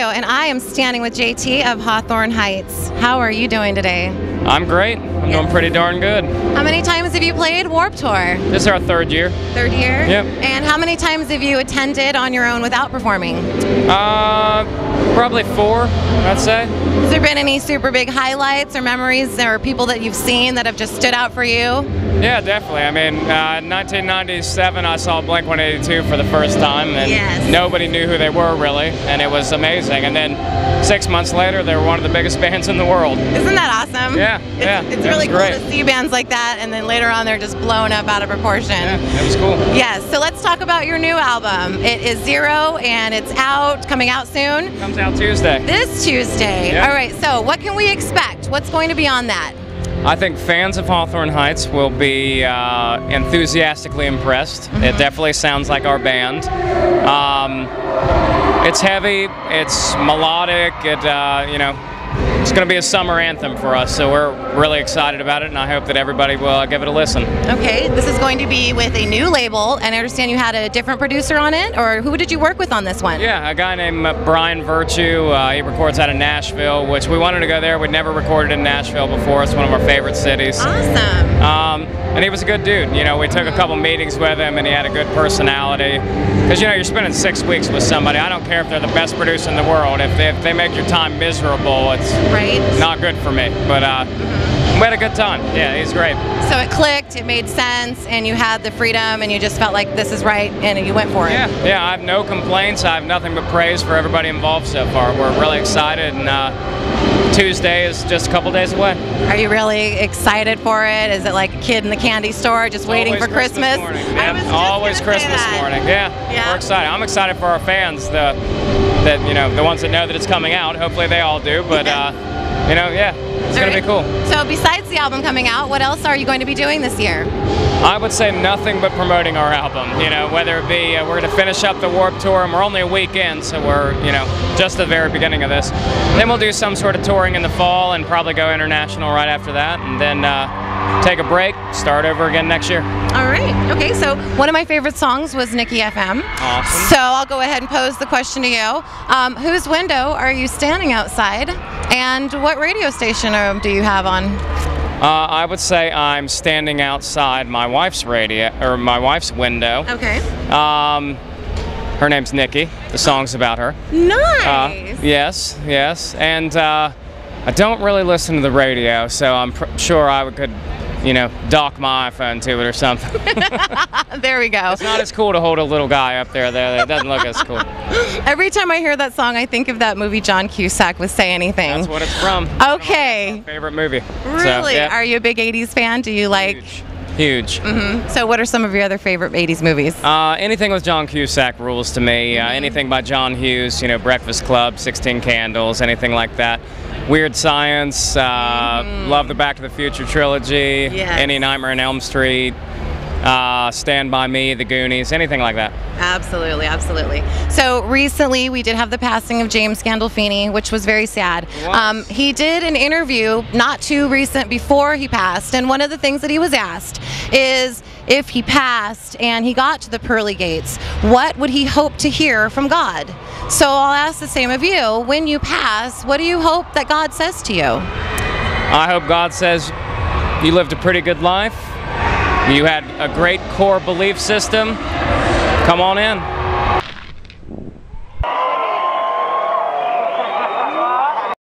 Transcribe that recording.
And I am standing with JT of Hawthorne Heights. How are you doing today? I'm great. I'm doing pretty darn good. How many times have you played Warped Tour? This is our third year. Third year? Yep. And how many times have you attended on your own without performing? Probably 4, I'd say. Has there been any super big highlights or memories or people that you've seen that have just stood out for you? Yeah, definitely. I mean, in 1997, I saw Blink-182 for the first time, and nobody knew who they were, really, and it was amazing. And then 6 months later, they were one of the biggest bands in the world. Isn't that awesome? Yeah, It's really cool to see bands like that, and then later on, they're just blown up out of proportion. Yeah, it was cool. Yes, so let's talk about your new album. It is Zero, and it's coming out soon. It comes out Tuesday. This Tuesday. Yeah. All right, so what can we expect? What's going to be on that? I think fans of Hawthorne Heights will be enthusiastically impressed. Mm-hmm. It definitely sounds like our band. It's heavy, it's melodic, it's going to be a summer anthem for us, so we're really excited about it, and I hope that everybody will give it a listen. Okay, this is going to be with a new label, and I understand you had a different producer on it, or who did you work with on this one? Yeah, a guy named Brian Virtue. He records out of Nashville, which we wanted to go there. We'd never recorded in Nashville before. It's one of our favorite cities. Awesome. And he was a good dude. You know, we took a couple meetings with him, and he had a good personality. Because, you know, you're spending 6 weeks with somebody. I don't care if they're the best producer in the world. If they make your time miserable, it's not good for me. But we had a good time. Yeah, he's great. So it clicked, it made sense, and you had the freedom, and you just felt like this is right, and you went for it. Yeah, I have no complaints. I have nothing but praise for everybody involved so far. We're really excited, and Tuesday is just a couple days away. Are you really excited for it? Is it like a kid in the candy store just waiting for Christmas? Yeah, always Christmas morning. Yeah, we're excited. I'm excited for our fans, the ones that know that it's coming out. Hopefully they all do, but it's going to be cool. So besides the album coming out, what else are you going to be doing this year? I would say nothing but promoting our album, whether it be we're going to finish up the Warped Tour, and we're only a week in, so we're, just the very beginning of this. And then we'll do some sort of touring in the fall and probably go international right after that, and then take a break, start over again next year. All right. Okay, so one of my favorite songs was Nicky FM. Awesome. So I'll go ahead and pose the question to you. Whose window are you standing outside, and what radio station do you have on? I would say I'm standing outside my wife's window. Okay. Her name's Nikki. The song's about her. Nice. Yes. And I don't really listen to the radio, so I'm sure I could, dock my iPhone to it or something. There we go. It's not as cool to hold a little guy up there. It doesn't look as cool. Every time I hear that song, I think of that movie John Cusack with Say Anything. That's what it's from. Okay. My favorite movie. Really? So, yeah. Are you a big 80s fan? Do you like... Huge. Mm-hmm. So what are some of your other favorite 80s movies? Anything with John Cusack rules to me. Anything by John Hughes, Breakfast Club, 16 Candles, anything like that. Weird Science, love the Back to the Future trilogy, Any Nightmare on Elm Street, Stand By Me, The Goonies, anything like that. Absolutely. So recently we did have the passing of James Gandolfini, which was very sad. He did an interview not too recent before he passed, and one of the things that he was asked is if he passed and he got to the pearly gates, what would he hope to hear from God? So I'll ask the same of you. When you pass, what do you hope that God says to you? I hope God says you lived a pretty good life. You had a great core belief system. Come on in.